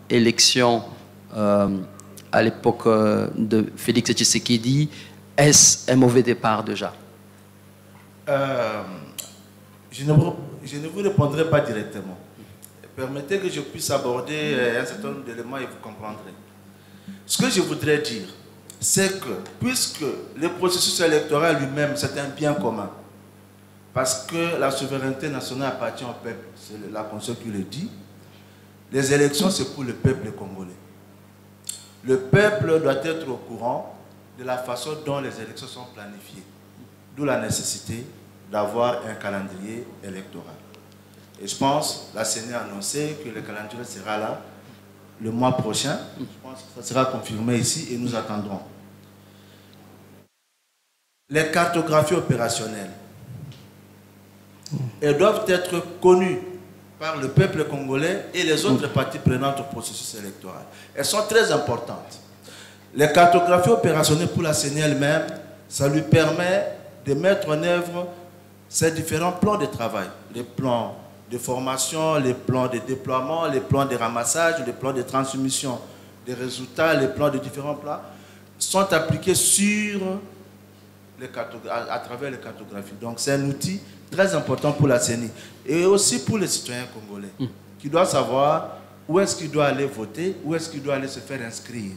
Élection à l'époque de Félix Tshisekedi, est-ce un mauvais départ déjà? Je ne vous répondrai pas directement. Permettez que je puisse aborder un certain nombre d'éléments et vous comprendrez. Ce que je voudrais dire, c'est que puisque le processus électoral lui-même, c'est un bien commun, parce que la souveraineté nationale appartient au peuple, c'est la Constitution qui le dit, les élections, c'est pour le peuple congolais. Le peuple doit être au courant de la façon dont les élections sont planifiées, d'où la nécessité d'avoir un calendrier électoral. Et je pense, la CENI a annoncé que le calendrier sera là le mois prochain. Je pense que ça sera confirmé ici et nous attendrons. Les cartographies opérationnelles, elles doivent être connues par le peuple congolais et les autres parties prenantes au processus électoral. Elles sont très importantes. Les cartographies opérationnelles pour la CENI elle-même, ça lui permet de mettre en œuvre ces différents plans de travail, les plans de formation, les plans de déploiement, les plans de ramassage, les plans de transmission des résultats, les plans de différents plans, sont appliqués sur à travers les cartographies. Donc c'est un outil très important pour la CENI et aussi pour les citoyens congolais qui doivent savoir où est-ce qu'il doit aller voter, où est-ce qu'il doit aller se faire inscrire.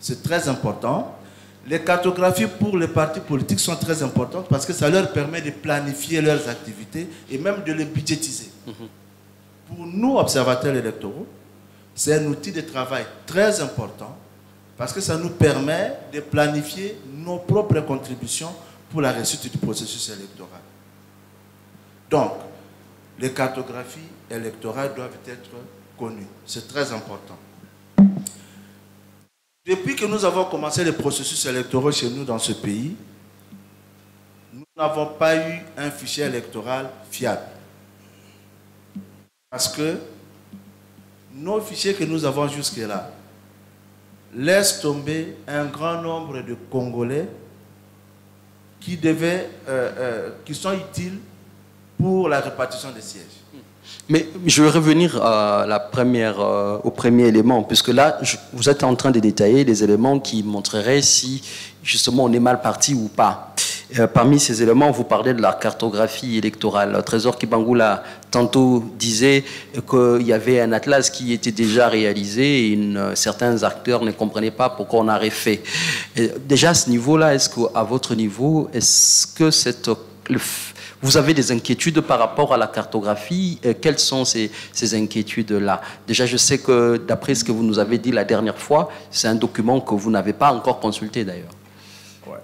C'est très important. Les cartographies pour les partis politiques sont très importantes parce que ça leur permet de planifier leurs activités et même de les budgétiser. Pour nous, observateurs électoraux, c'est un outil de travail très important parce que ça nous permet de planifier nos propres contributions pour la réussite du processus électoral. Donc, les cartographies électorales doivent être connues. C'est très important. Depuis que nous avons commencé les processus électoraux chez nous dans ce pays, nous n'avons pas eu un fichier électoral fiable. Parce que nos fichiers que nous avons jusque-là laissent tomber un grand nombre de Congolais qui sont utiles pour la répartition des sièges. Mais je vais revenir à au premier élément, puisque là, vous êtes en train de détailler les éléments qui montreraient si, justement, on est mal parti ou pas. Parmi ces éléments, vous parlez de la cartographie électorale. Le Trésor Kibangula, tantôt, disait qu'il y avait un atlas qui était déjà réalisé et certains acteurs ne comprenaient pas pourquoi on avait fait. Déjà, à ce niveau-là, est-ce qu'à votre niveau, est-ce que vous avez des inquiétudes par rapport à la cartographie? Quelles sont ces inquiétudes-là? Déjà, je sais que, d'après ce que vous nous avez dit la dernière fois, c'est un document que vous n'avez pas encore consulté, d'ailleurs. Ouais.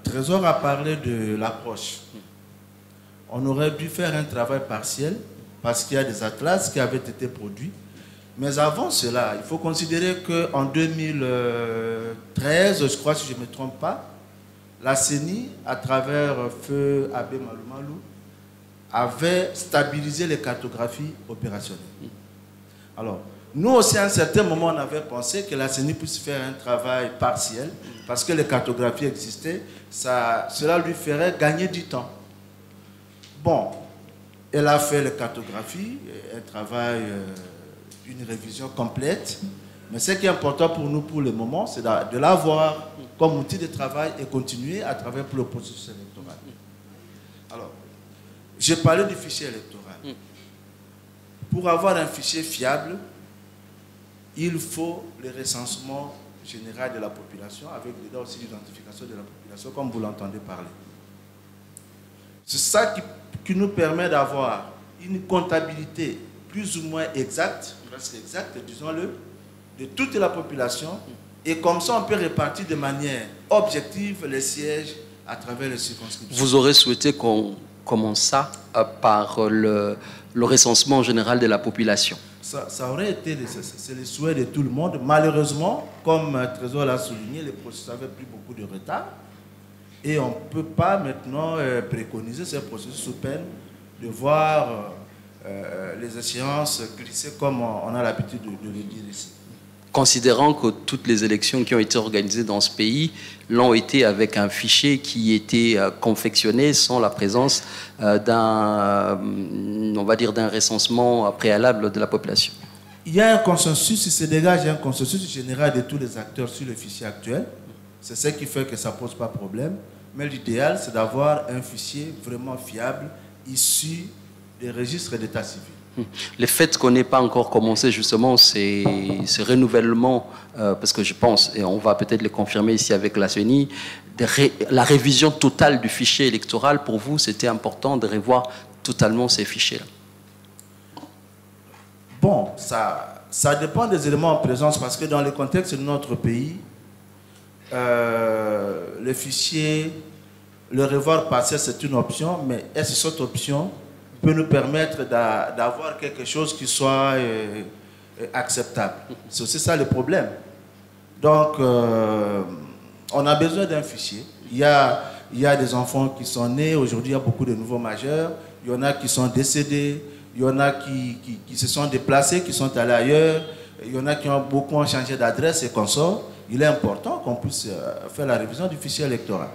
Trésor a parlé de l'approche. On aurait dû faire un travail partiel parce qu'il y a des atlas qui avaient été produits. Mais avant cela, il faut considérer qu'en 2013, je crois, si je ne me trompe pas, la CENI, à travers Feu Abbé Malou, avait stabilisé les cartographies opérationnelles. Alors, nous aussi, à un certain moment, on avait pensé que la CENI puisse faire un travail partiel, parce que les cartographies existaient, cela lui ferait gagner du temps. Bon, elle a fait les cartographies, un travail, une révision complète, mais ce qui est important pour nous pour le moment, c'est de l'avoir comme outil de travail et continuer à travailler pour le processus électoral. Alors, j'ai parlé du fichier électoral. Pour avoir un fichier fiable, il faut le recensement général de la population, avec dedans aussi l'identification de la population, comme vous l'entendez parler. C'est ça qui nous permet d'avoir une comptabilité plus ou moins exacte, presque exacte, disons-le, de toute la population. Et comme ça, on peut répartir de manière objective les sièges à travers les circonscriptions. Vous aurez souhaité qu'on commence par le recensement général de la population? Ça aurait été c'est le souhait de tout le monde. Malheureusement, comme Trésor l'a souligné, le processus avait pris beaucoup de retard. Et on ne peut pas maintenant préconiser ce processus sous peine de voir les échéances glisser comme on a l'habitude de le dire ici. considérant que toutes les élections qui ont été organisées dans ce pays l'ont été avec un fichier qui était confectionné sans la présence d'un recensement préalable de la population. Il y a un consensus, il se dégage un consensus général de tous les acteurs sur le fichier actuel. C'est ce qui fait que ça ne pose pas de problème. Mais l'idéal, c'est d'avoir un fichier vraiment fiable, issu des registres d'état civil. Le fait qu'on n'ait pas encore commencé justement ce renouvellement, parce que je pense, et on va peut-être le confirmer ici avec la CENI, la révision totale du fichier électoral, pour vous, c'était important de revoir totalement ces fichiers-là. Bon, ça dépend des éléments en présence, parce que dans le contexte de notre pays, le fichier, le revoir partiel, c'est une option, mais est-ce que cette option peut nous permettre d'avoir quelque chose qui soit acceptable? C'est aussi ça le problème. Donc, on a besoin d'un fichier. Il y a des enfants qui sont nés, aujourd'hui il y a beaucoup de nouveaux majeurs, il y en a qui sont décédés, il y en a qui se sont déplacés, qui sont allés ailleurs, il y en a qui ont beaucoup changé d'adresse et consorts. Il est important qu'on puisse faire la révision du fichier électoral.